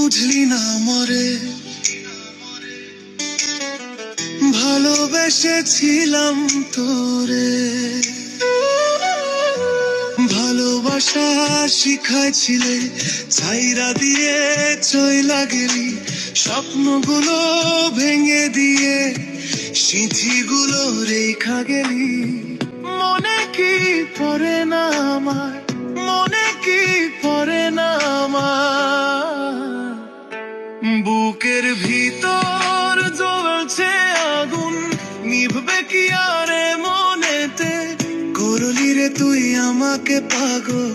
বুঝলি না মরে ভালোবেসেছিলাম তোরে, ভালোবাসা শিখাইছিলে ছাইরা দিয়ে চইলা গেলি, স্বপ্নগুলো ভেঙে দিয়ে স্মৃতিগুলো রেখা গেলি। মনে কি পড়ে না আমার, মনে কি পড়ে না আমার, বুকের ভিতর জ্বলছে আগুন, নিভবে কি আরে মনেতে, করলি রে তুই আমাকে পাগল।